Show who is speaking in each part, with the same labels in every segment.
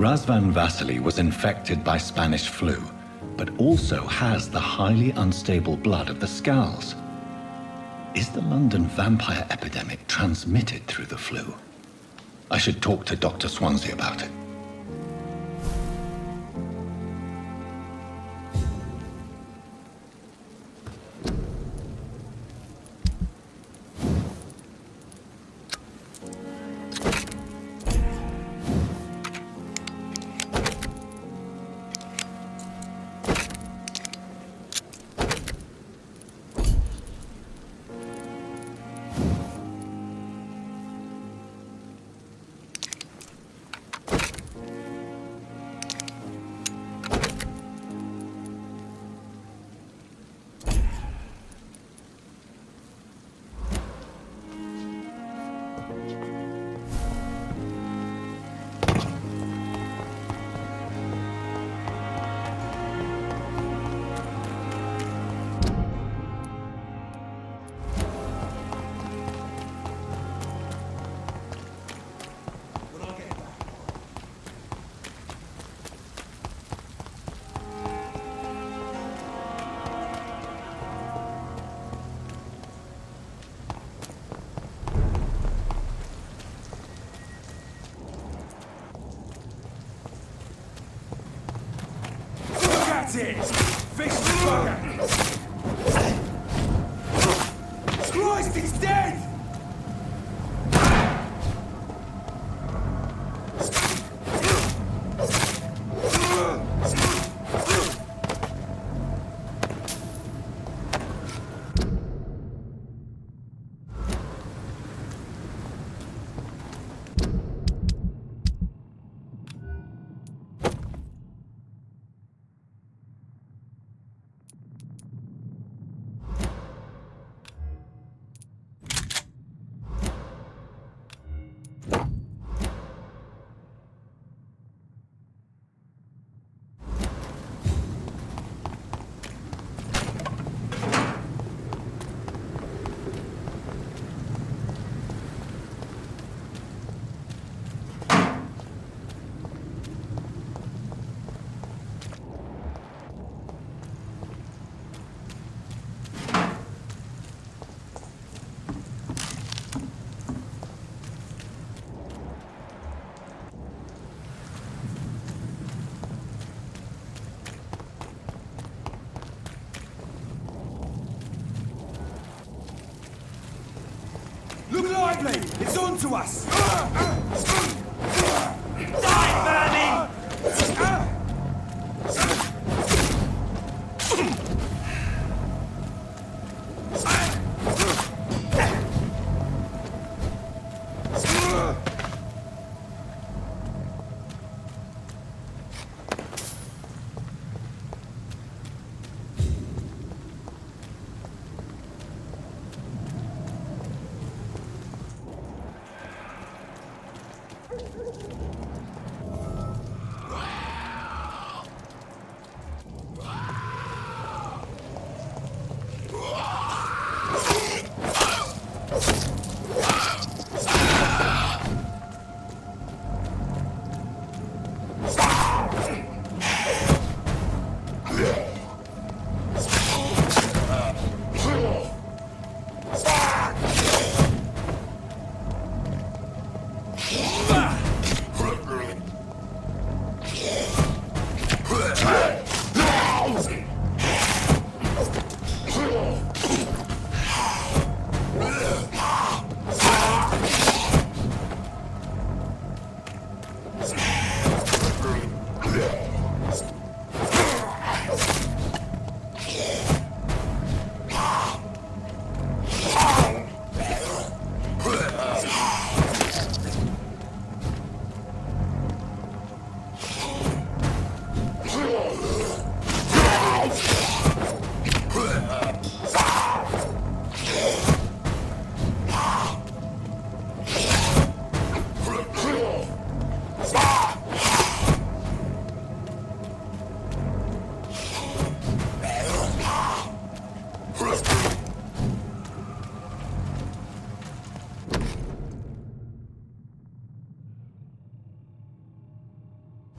Speaker 1: Razvan Vasily was infected by Spanish flu, but also has the highly unstable blood of the Skulls. Is the London vampire epidemic transmitted through the flu? I should talk to Dr. Swansea about it.
Speaker 2: Fix the bugger! Christ, he's dead! Look lively! It's on to us! Die, vermin!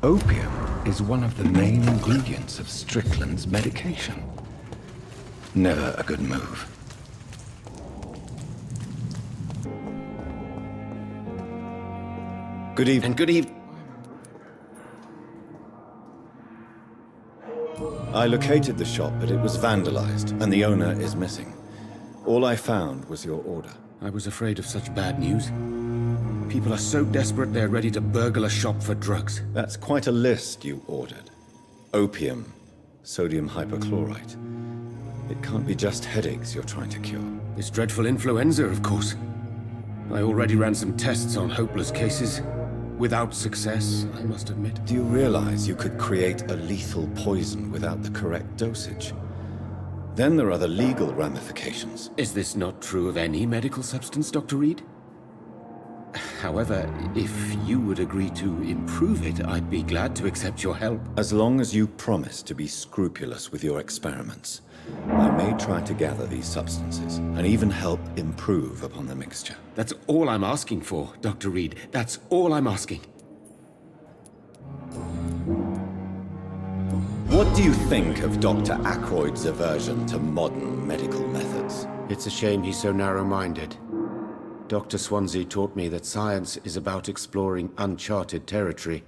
Speaker 1: Opium is one of the main ingredients of Strickland's medication. Never a good move.
Speaker 3: Good evening.
Speaker 4: And good evening.
Speaker 3: I located the shop, but it was vandalized, and the owner is missing. All I found was your order.
Speaker 4: I was afraid of such bad news. People are so desperate they're ready to burgle a shop for drugs.
Speaker 3: That's quite a list you ordered. Opium, sodium hypochlorite. It can't be just headaches you're trying to cure.
Speaker 4: This dreadful influenza, of course. I already ran some tests on hopeless cases. Without success, I must admit.
Speaker 3: Do you realize you could create a lethal poison without the correct dosage? Then there are the legal ramifications.
Speaker 4: Is this not true of any medical substance, Dr. Reed? However, if you would agree to improve it, I'd be glad to accept your help.
Speaker 3: As long as you promise to be scrupulous with your experiments, I may try to gather these substances and even help improve upon the mixture.
Speaker 4: That's all I'm asking for, Dr. Reed. That's all I'm asking.
Speaker 3: What do you think of Dr. Ackroyd's aversion to modern medical methods?
Speaker 4: It's a shame he's so narrow-minded. Dr. Swansea taught me that science is about exploring uncharted territory.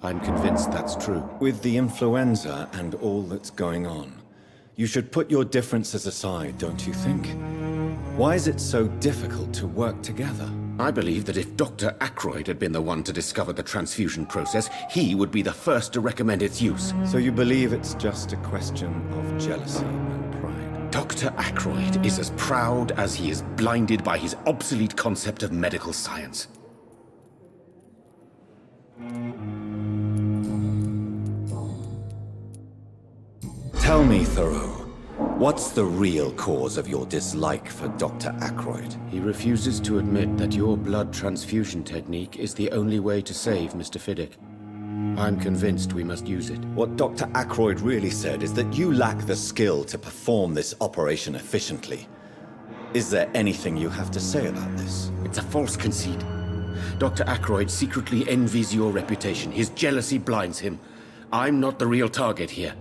Speaker 4: I'm convinced that's true.
Speaker 3: With the influenza and all that's going on, you should put your differences aside, don't you think? Why is it so difficult to work together?
Speaker 4: I believe that if Dr. Ackroyd had been the one to discover the transfusion process, he would be the first to recommend its use.
Speaker 3: So you believe it's just a question of jealousy and pride?
Speaker 4: Dr. Ackroyd is as proud as he is blinded by his obsolete concept of medical science.
Speaker 3: Tell me, Thoreau, what's the real cause of your dislike for Dr. Ackroyd?
Speaker 4: He refuses to admit that your blood transfusion technique is the only way to save Mr. Fiddick. I'm convinced we must use it.
Speaker 3: What Dr. Ackroyd really said is that you lack the skill to perform this operation efficiently. Is there anything you have to say about this?
Speaker 4: It's a false conceit. Dr. Ackroyd secretly envies your reputation. His jealousy blinds him. I'm not the real target here.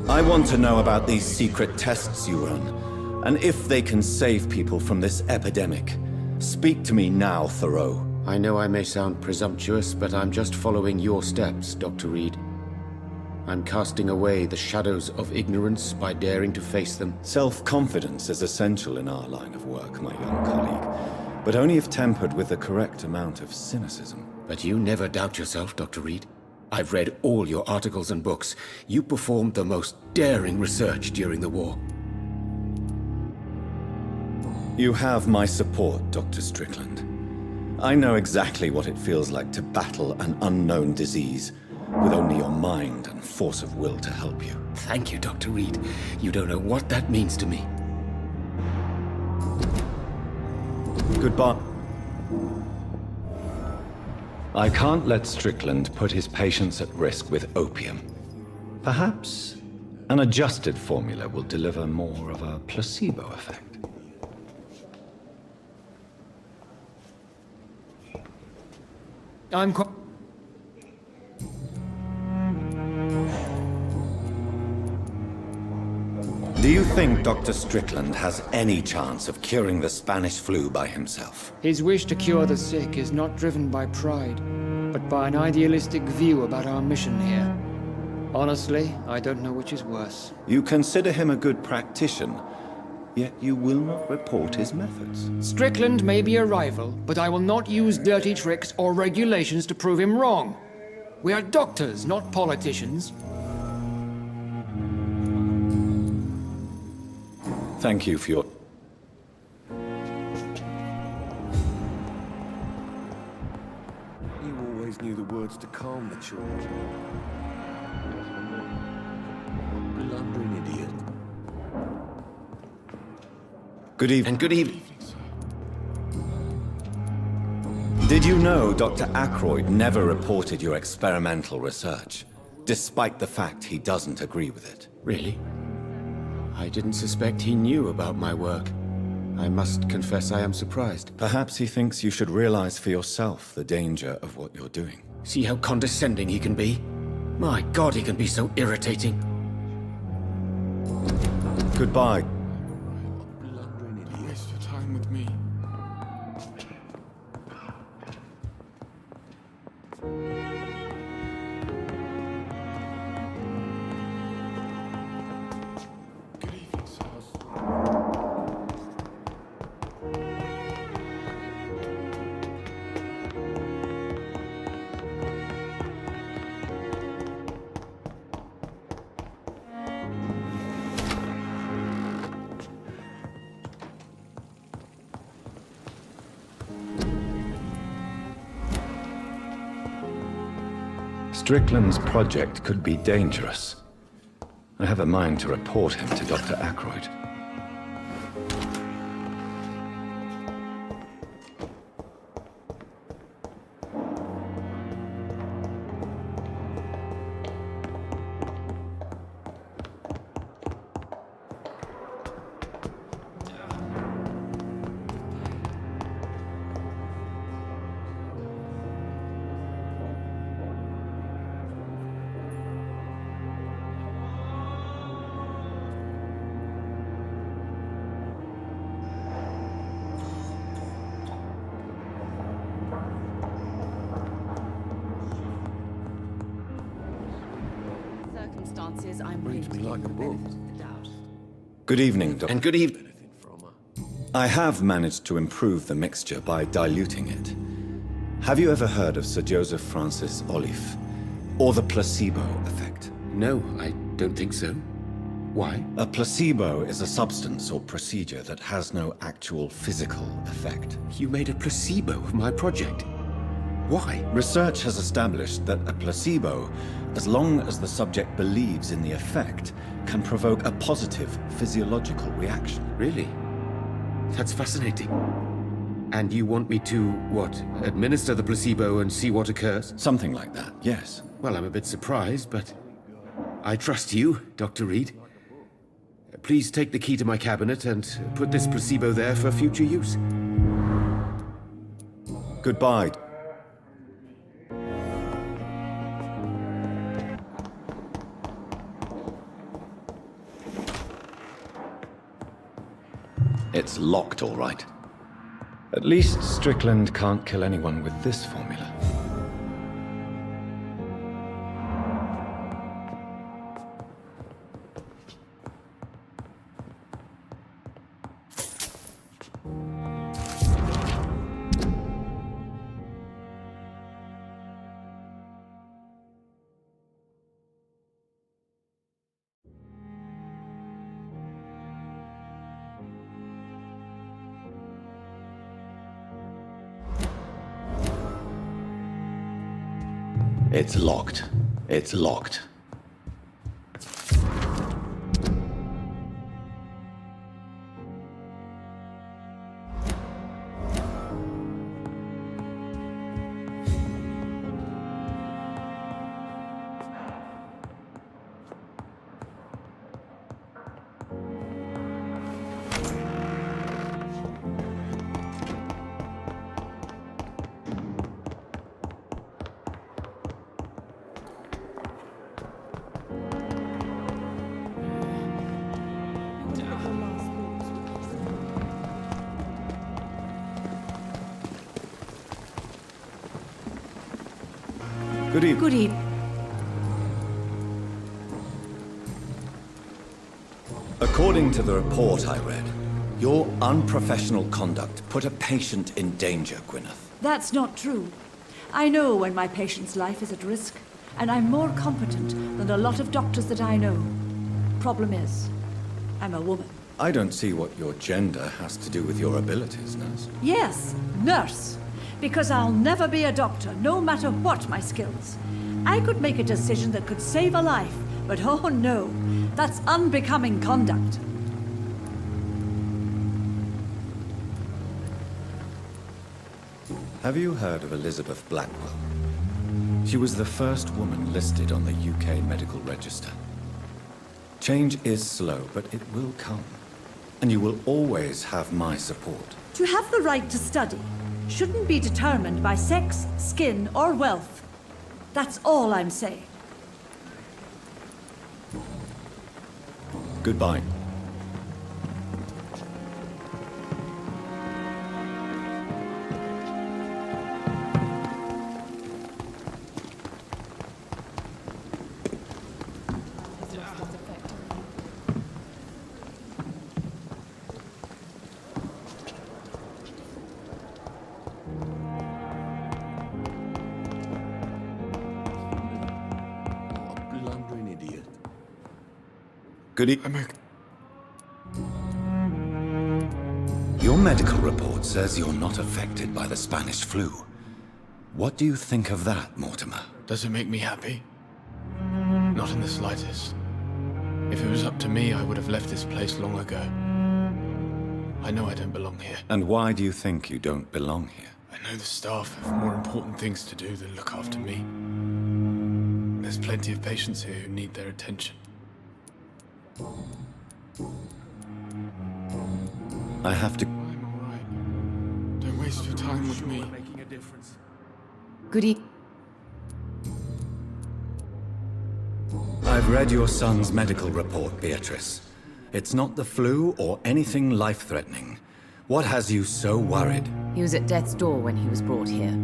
Speaker 3: I want to know about these secret tests you run, and if they can save people from this epidemic. Speak to me now, Thoreau.
Speaker 4: I know I may sound presumptuous, but I'm just following your steps, Dr. Reed. I'm casting away the shadows of ignorance by daring to face them.
Speaker 3: Self-confidence is essential in our line of work, my young colleague, but only if tempered with the correct amount of cynicism.
Speaker 4: But you never doubt yourself, Dr. Reed. I've read all your articles and books. You performed the most daring research during the war.
Speaker 3: You have my support, Dr. Strickland. I know exactly what it feels like to battle an unknown disease with only your mind and force of will to help you.
Speaker 4: Thank you, Dr. Reed. You don't know what that means to me.
Speaker 3: Goodbye.
Speaker 1: I can't let Strickland put his patients at risk with opium. Perhaps an adjusted formula will deliver more of a placebo effect.
Speaker 5: I'm quite...
Speaker 3: Do you think Dr. Strickland has any chance of curing the Spanish flu by himself?
Speaker 5: His wish to cure the sick is not driven by pride, but by an idealistic view about our mission here. Honestly, I don't know which is worse.
Speaker 3: You consider him a good practitioner, yet you will not report his methods.
Speaker 5: Strickland may be a rival, but I will not use dirty tricks or regulations to prove him wrong. We are doctors, not politicians.
Speaker 3: Thank you for your...
Speaker 2: You always knew the words to calm the children. Blundering idiot.
Speaker 3: Good evening.
Speaker 4: And good evening.
Speaker 3: Did you know Dr. Ackroyd never reported your experimental research, despite the fact he doesn't agree with it?
Speaker 4: Really? I didn't suspect he knew about my work. I must confess I am surprised.
Speaker 3: Perhaps he thinks you should realize for yourself the danger of what you're doing.
Speaker 4: See how condescending he can be? My God, he can be so irritating.
Speaker 3: Goodbye.
Speaker 6: Waste your time with me. Good evening, sir.
Speaker 3: Strickland's project could be dangerous. I have a mind to report him to Dr. Ackroyd.
Speaker 7: Circumstances, I'm
Speaker 6: Reads me like a book.
Speaker 3: Good evening, Dr.
Speaker 4: And good evening.
Speaker 3: I have managed to improve the mixture by diluting it. Have you ever heard of Sir Joseph Francis Olive? Or the placebo effect?
Speaker 4: No, I don't think so. Why?
Speaker 3: A placebo is a substance or procedure that has no actual physical effect.
Speaker 4: You made a placebo of my project. Why?
Speaker 3: Research has established that a placebo, as long as the subject believes in the effect, can provoke a positive physiological reaction.
Speaker 4: Really? That's fascinating. And you want me to, what, administer the placebo and see what occurs?
Speaker 3: Something like that, yes.
Speaker 4: Well, I'm a bit surprised, but I trust you, Dr. Reed. Please take the key to my cabinet and put this placebo there for future use.
Speaker 3: Goodbye. It's locked, all right. At least Strickland can't kill anyone with this formula. It's locked. It's locked. Good evening.
Speaker 7: Good evening.
Speaker 3: According to the report I read, your unprofessional conduct put a patient in danger, Gwyneth.
Speaker 7: That's not true. I know when my patient's life is at risk, and I'm more competent than a lot of doctors that I know. Problem is, I'm a woman.
Speaker 3: I don't see what your gender has to do with your abilities, nurse.
Speaker 7: Yes, nurse. Because I'll never be a doctor, no matter what my skills. I could make a decision that could save a life, but oh no, that's unbecoming conduct.
Speaker 3: Have you heard of Elizabeth Blackwell? She was the first woman listed on the UK Medical Register. Change is slow, but it will come. And you will always have my support.
Speaker 7: To have the right to study shouldn't be determined by sex, skin, or wealth. That's all I'm saying.
Speaker 3: Goodbye.
Speaker 6: Blundering idiot.
Speaker 3: Good e-
Speaker 6: I'm okay.
Speaker 3: Your medical report says you're not affected by the Spanish flu. What do you think of that, Mortimer?
Speaker 6: Does it make me happy? Not in the slightest. If it was up to me, I would have left this place long ago. I know I don't belong here.
Speaker 3: And why do you think you don't belong here?
Speaker 6: I know the staff have more important things to do than look after me. There's plenty of patients here who need their attention.
Speaker 3: I have to...
Speaker 6: I'm alright. Don't waste your time with me.
Speaker 8: Good evening.
Speaker 3: I've read your son's medical report, Beatrice. It's not the flu or anything life-threatening. What has you so worried?
Speaker 8: He was at death's door when he was brought here.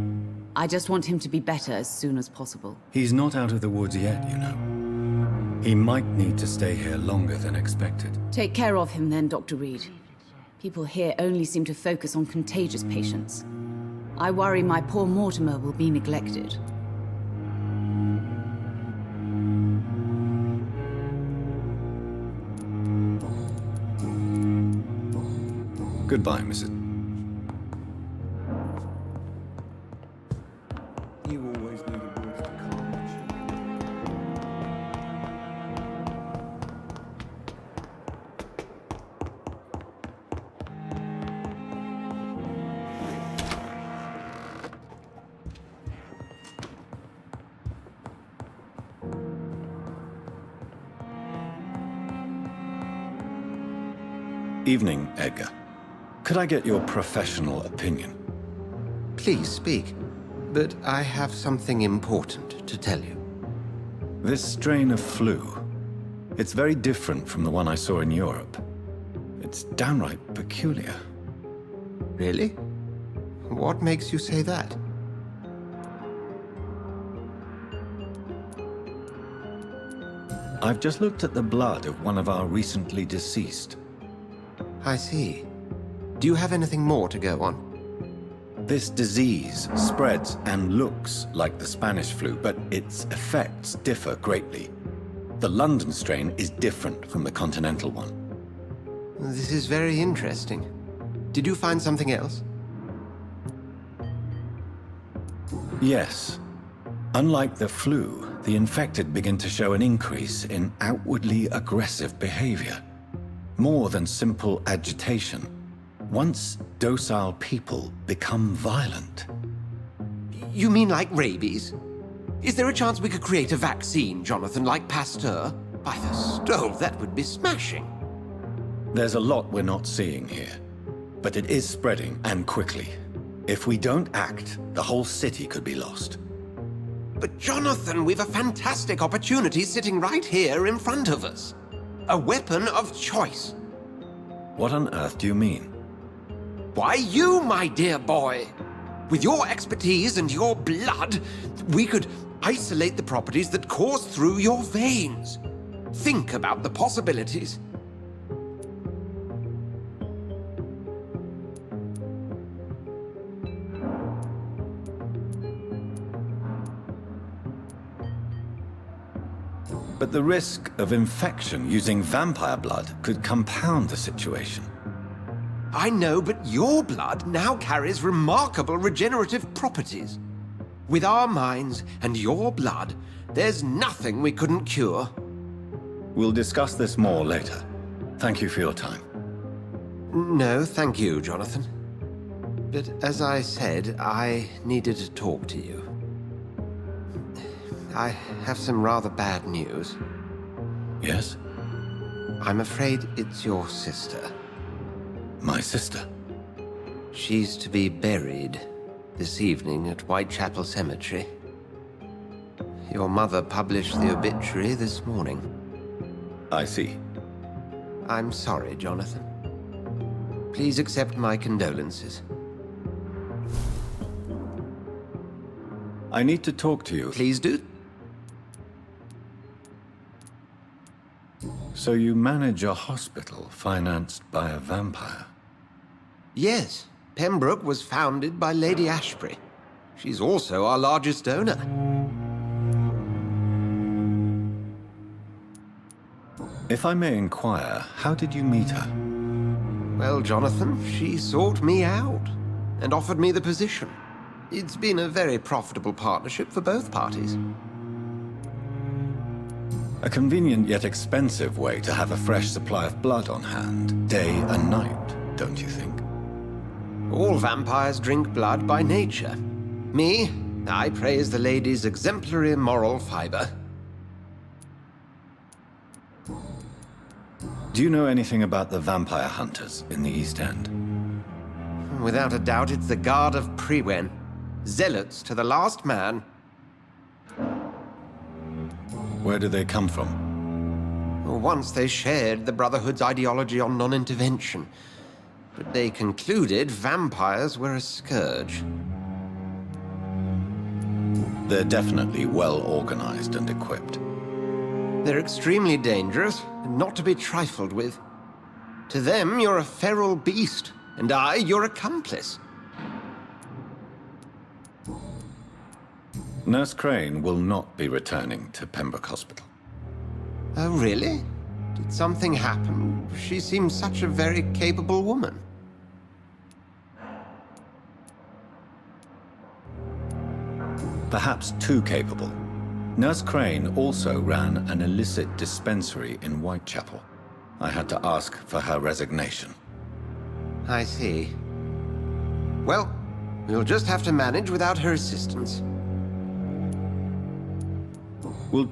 Speaker 8: I just want him to be better as soon as possible.
Speaker 3: He's not out of the woods yet, you know. He might need to stay here longer than expected.
Speaker 8: Take care of him then, Dr. Reed. People here only seem to focus on contagious patients. I worry my poor Mortimer will be neglected.
Speaker 3: Goodbye, Mrs.
Speaker 2: You always needed words to calm you.
Speaker 3: Evening, Edgar. Could I get your professional opinion?
Speaker 9: Please speak, but I have something important to tell you.
Speaker 3: This strain of flu, it's very different from the one I saw in Europe. It's downright peculiar.
Speaker 9: Really? What makes you say that?
Speaker 3: I've just looked at the blood of one of our recently deceased.
Speaker 9: I see. Do you have anything more to go on?
Speaker 3: This disease spreads and looks like the Spanish flu, but its effects differ greatly. The London strain is different from the continental one.
Speaker 9: This is very interesting. Did you find something else?
Speaker 3: Yes. Unlike the flu, the infected begin to show an increase in outwardly aggressive behavior. More than simple agitation. Once docile people become violent.
Speaker 9: You mean like rabies? Is there a chance we could create a vaccine, Jonathan, like Pasteur? By the stove, that would be smashing.
Speaker 3: There's a lot we're not seeing here. But it is spreading, and quickly. If we don't act, the whole city could be lost.
Speaker 9: But Jonathan, we've a fantastic opportunity sitting right here in front of us. A weapon of choice.
Speaker 3: What on earth do you mean?
Speaker 9: Why, you, my dear boy. With your expertise and your blood, we could isolate the properties that course through your veins. Think about the possibilities.
Speaker 3: But the risk of infection using vampire blood could compound the situation.
Speaker 9: I know, but your blood now carries remarkable regenerative properties. With our minds and your blood, there's nothing we couldn't cure.
Speaker 3: We'll discuss this more later. Thank you for your time.
Speaker 9: No, thank you, Jonathan. But as I said, I needed to talk to you. I have some rather bad news.
Speaker 3: Yes?
Speaker 9: I'm afraid it's your sister.
Speaker 3: My sister.
Speaker 9: She's to be buried this evening at Whitechapel Cemetery. Your mother published the obituary this morning.
Speaker 3: I see.
Speaker 9: I'm sorry, Jonathan. Please accept my condolences.
Speaker 3: I need to talk to you.
Speaker 9: Please do.
Speaker 3: So you manage a hospital financed by a vampire?
Speaker 9: Yes, Pembroke was founded by Lady Ashbury. She's also our largest donor.
Speaker 3: If I may inquire, how did you meet her?
Speaker 9: Well, Jonathan, she sought me out and offered me the position. It's been a very profitable partnership for both parties.
Speaker 3: A convenient yet expensive way to have a fresh supply of blood on hand, day and night, don't you think?
Speaker 9: All vampires drink blood by nature. Me, I praise the lady's exemplary moral fiber.
Speaker 3: Do you know anything about the vampire hunters in the East End?
Speaker 9: Without a doubt, it's the Guard of Prewen. Zealots to the last man.
Speaker 3: Where do they come from?
Speaker 9: Once they shared the Brotherhood's ideology on non-intervention, but they concluded vampires were a scourge.
Speaker 3: They're definitely well organized and equipped.
Speaker 9: They're extremely dangerous and not to be trifled with. To them, you're a feral beast, and I, your accomplice.
Speaker 3: Nurse Crane will not be returning to Pembroke Hospital.
Speaker 9: Oh, really? Did something happen? She seems such a very capable woman.
Speaker 3: Perhaps too capable. Nurse Crane also ran an illicit dispensary in Whitechapel. I had to ask for her resignation.
Speaker 9: I see. Well, we'll just have to manage without her assistance.
Speaker 3: We'll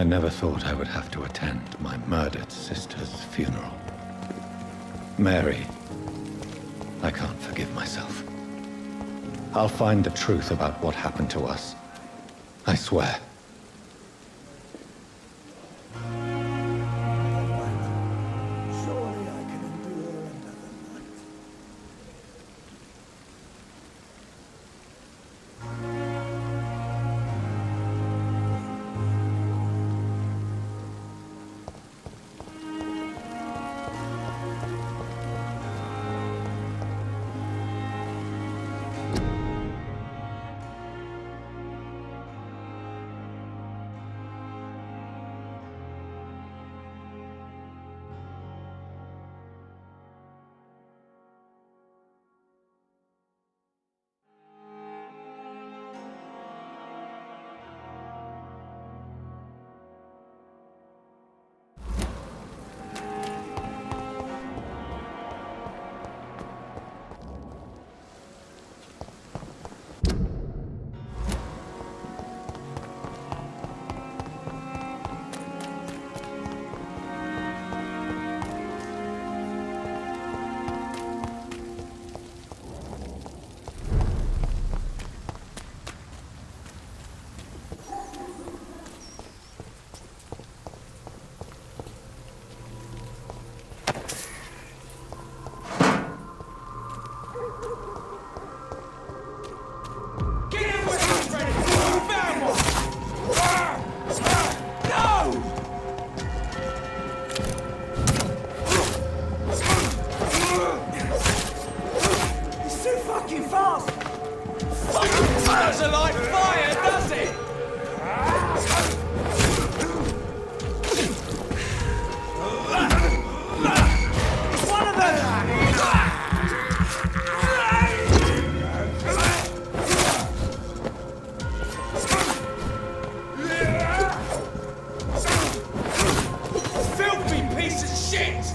Speaker 3: I never thought I would have to attend my murdered sister's funeral. Mary, I can't forgive myself. I'll find the truth about what happened to us. I swear.
Speaker 2: Surely I can endure another night.
Speaker 10: Doesn't like fire, does it? It's one of them! Filthy piece of shit!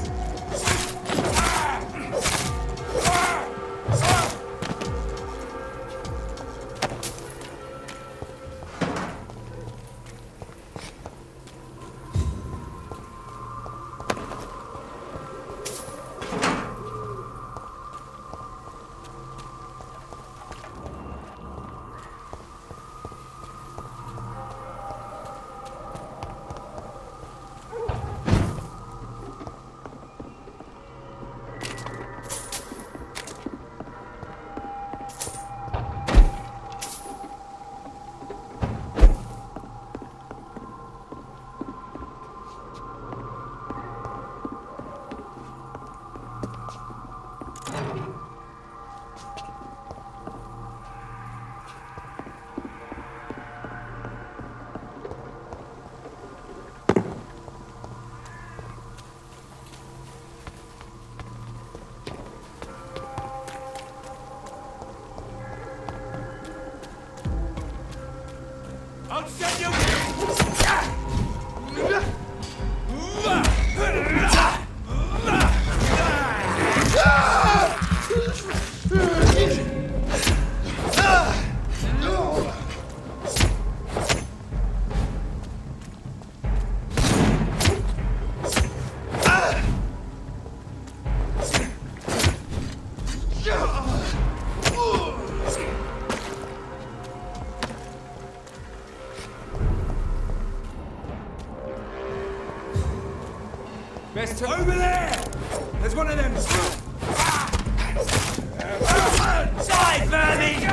Speaker 10: I'll send you!
Speaker 2: Over there! There's one of them!
Speaker 10: Die, Vermin!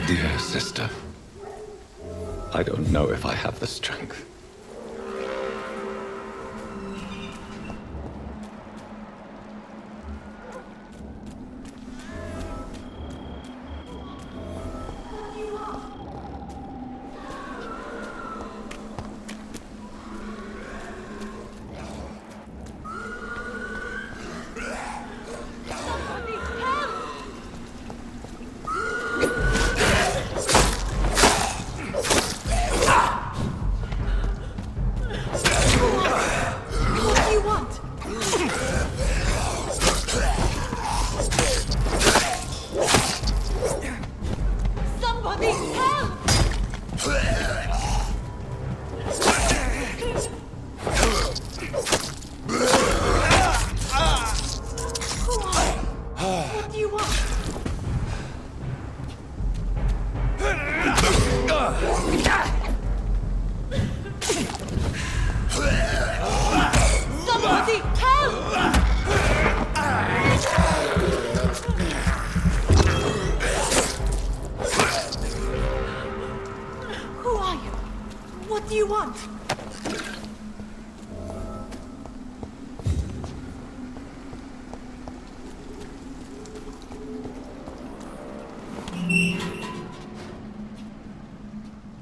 Speaker 3: Dear sister, I don't know if I have the strength.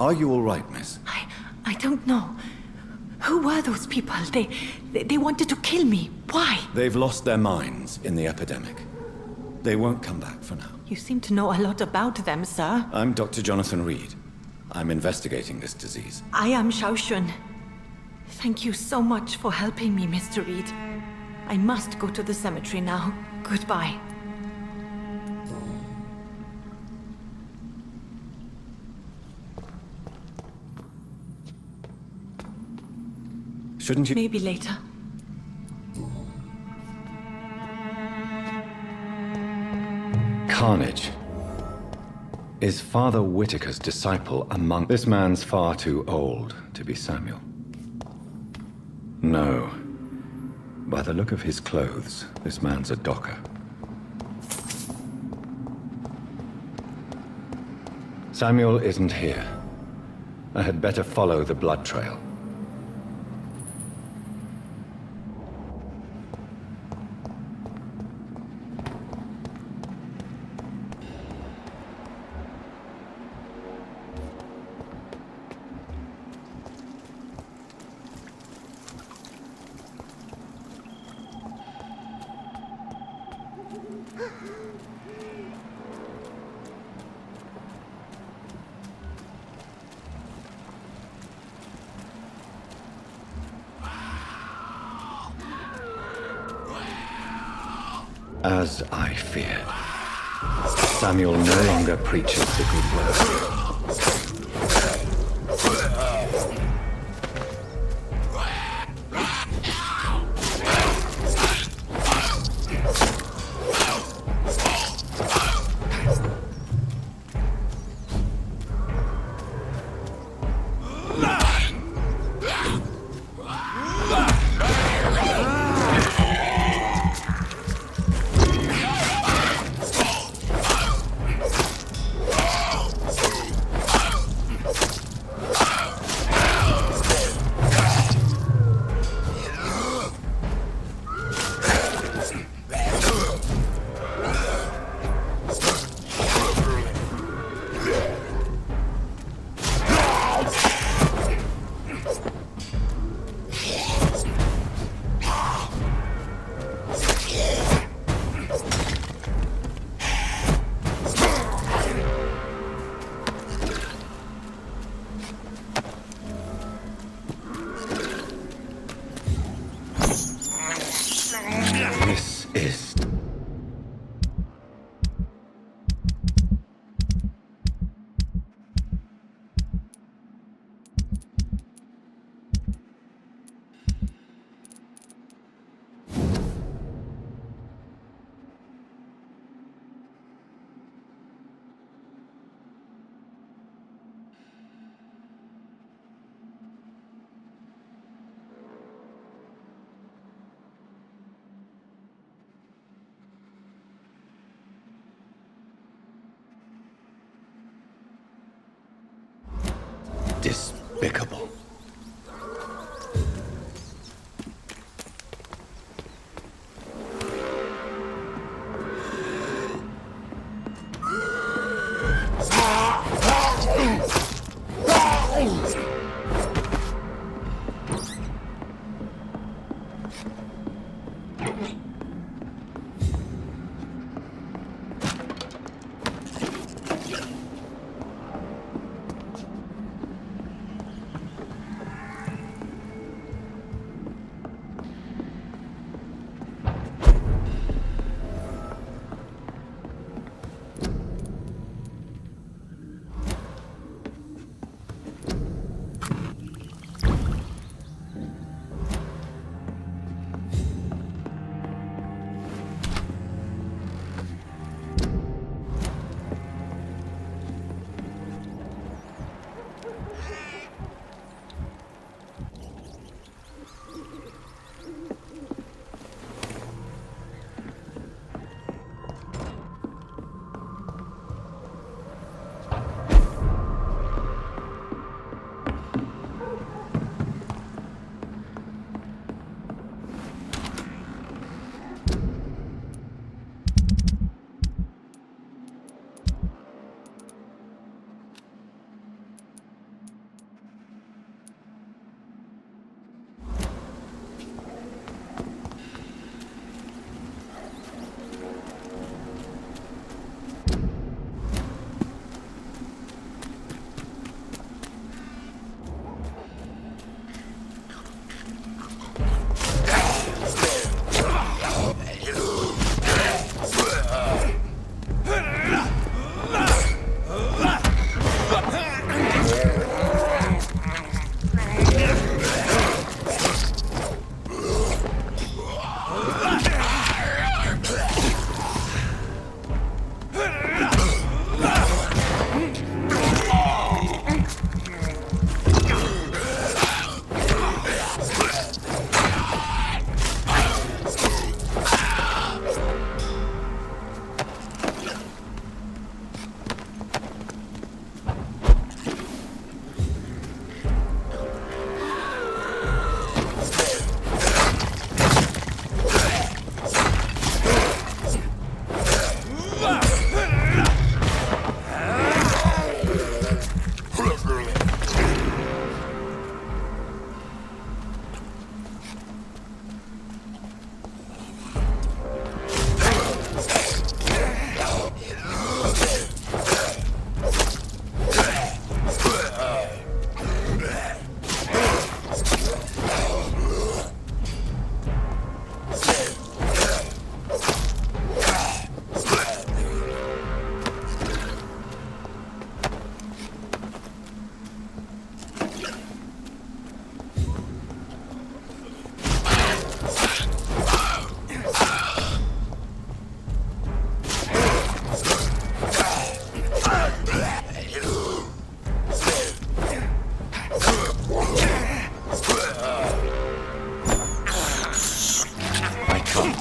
Speaker 3: Are you all right, miss?
Speaker 11: I don't know. Who were those people? They wanted to kill me. Why?
Speaker 3: They've lost their minds in the epidemic. They won't come back for now.
Speaker 11: You seem to know a lot about them, sir.
Speaker 3: I'm Dr. Jonathan Reed. I'm investigating this disease.
Speaker 11: I am Xiaoxun. Thank you so much for helping me, Mr. Reed. I must go to the cemetery now. Goodbye.
Speaker 3: Shouldn't you?
Speaker 11: Maybe later.
Speaker 3: Carnage. Is Father Whitaker's disciple among... This man's far too old to be Samuel. No. By the look of his clothes, this man's a docker. Samuel isn't here. I had better follow the blood trail. As I feared, Samuel no longer preaches the good word.
Speaker 1: despicable.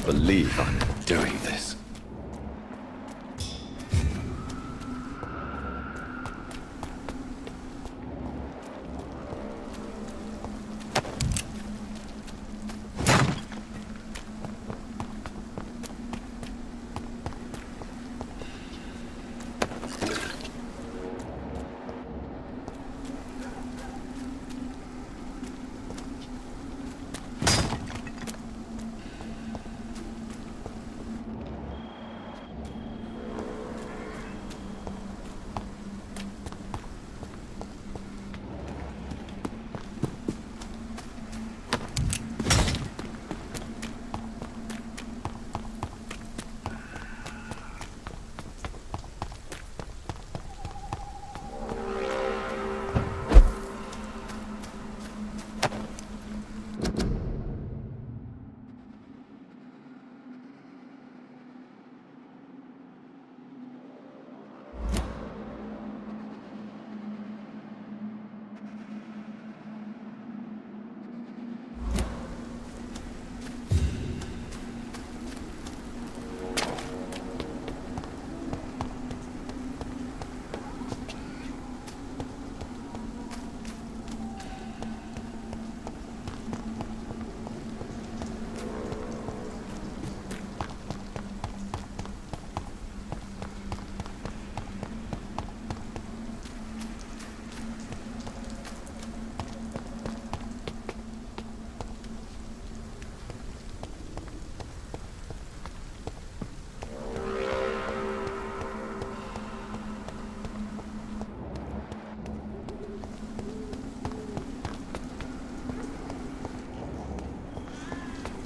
Speaker 1: Believe I'm doing this.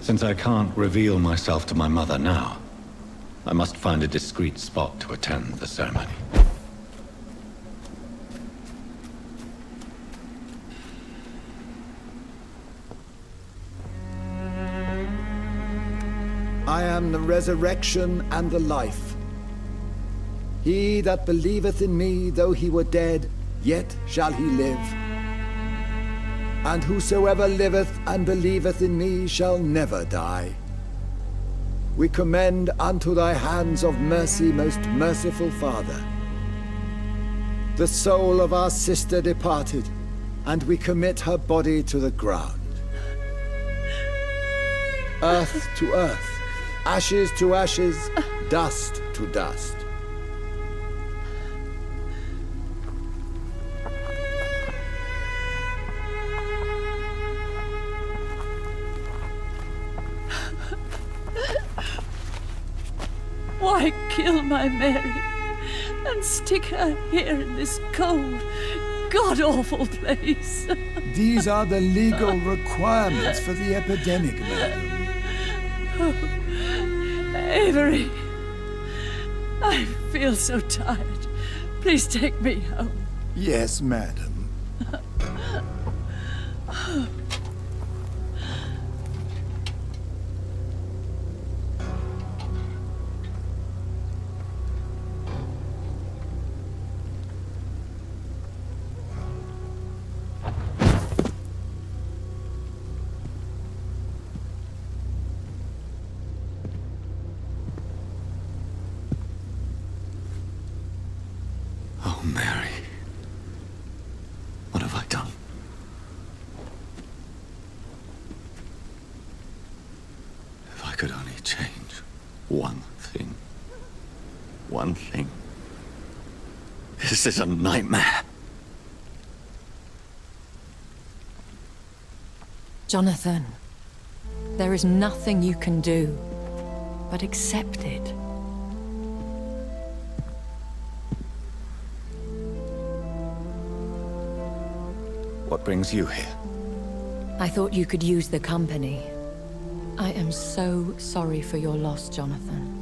Speaker 3: Since I can't reveal myself to my mother now, I must find a discreet spot to attend the ceremony.
Speaker 2: I am the resurrection and the life. He that believeth in me, though he were dead, yet shall he live. And whosoever liveth and believeth in me shall never die. We commend unto thy hands of mercy, most merciful Father, the soul of our sister departed, and we commit her body to the ground. Earth to earth, ashes to ashes, dust to dust.
Speaker 7: Why kill my Mary and stick her here in this cold, god-awful place?
Speaker 2: These are the legal requirements for the epidemic, madam.
Speaker 7: Avery, I feel so tired. Please take me home.
Speaker 2: Yes, madam.
Speaker 3: Oh, Mary. What have I done? If I could only change one thing. One thing. This is a nightmare.
Speaker 11: Jonathan, there is nothing you can do but accept it.
Speaker 3: What brings you here?
Speaker 11: I thought you could use the company. I am so sorry for your loss, Jonathan.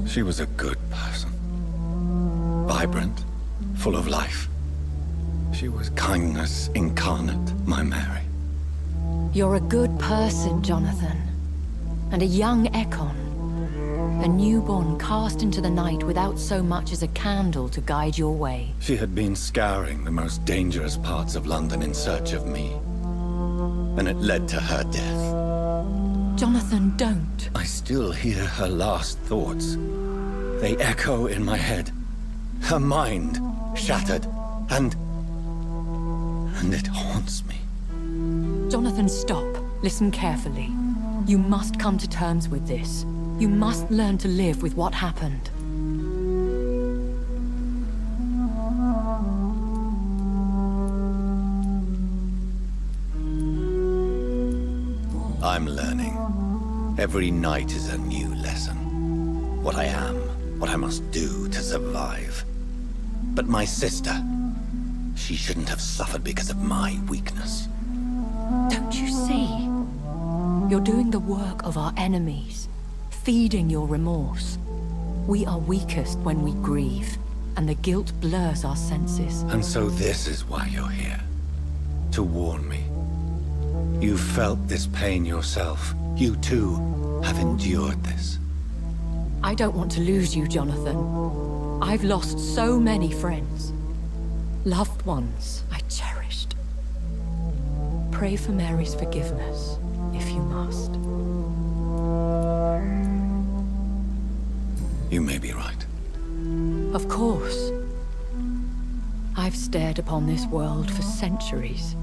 Speaker 3: She was a good person. Vibrant, full of life. She was kindness incarnate, my Mary.
Speaker 11: You're a good person, Jonathan. And a young Ekon. A newborn cast into the night without so much as a candle to guide your way.
Speaker 3: She had been scouring the most dangerous parts of London in search of me. And it led to her death.
Speaker 11: Jonathan, don't.
Speaker 3: I still hear her last thoughts. They echo in my head. Her mind shattered, and it haunts me.
Speaker 11: Jonathan, stop. Listen carefully. You must come to terms with this. You must learn to live with what happened.
Speaker 3: I'm learning. Every night is a new lesson. What I am, what I must do to survive. But my sister, she shouldn't have suffered because of my weakness.
Speaker 11: Don't you see? You're doing the work of our enemies, feeding your remorse. We are weakest when we grieve, and the guilt blurs our senses.
Speaker 3: And so this is why you're here. To warn me. You've felt this pain yourself. You too have endured this.
Speaker 11: I don't want to lose you, Jonathan. I've lost so many friends. Loved ones I cherished. Pray for Mary's forgiveness, if you must.
Speaker 3: You may be right.
Speaker 11: Of course. I've stared upon this world for centuries,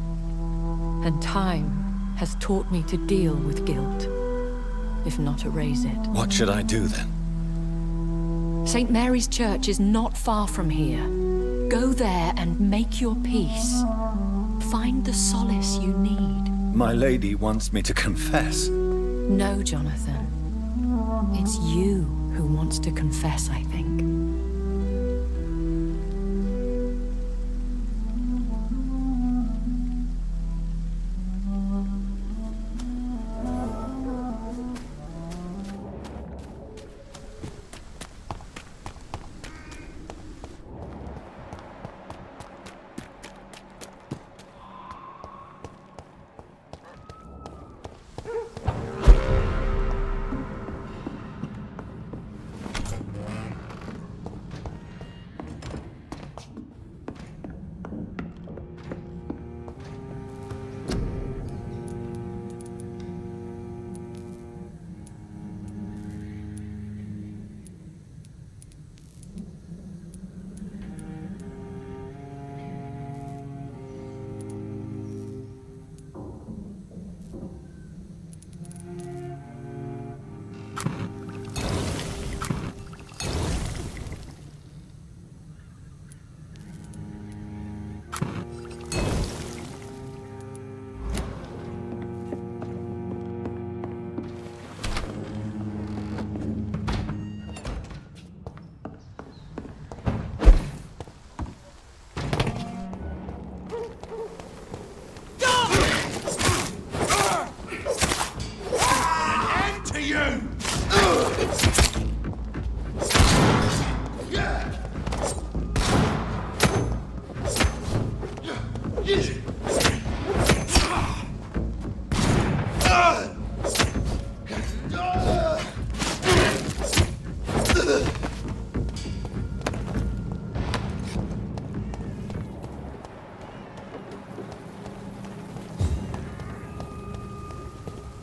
Speaker 11: and time has taught me to deal with guilt, if not erase it.
Speaker 3: What should I do then?
Speaker 11: St. Mary's Church is not far from here. Go there and make your peace. Find the solace you need.
Speaker 3: My lady wants me to confess.
Speaker 11: No, Jonathan. It's you who wants to confess, I think.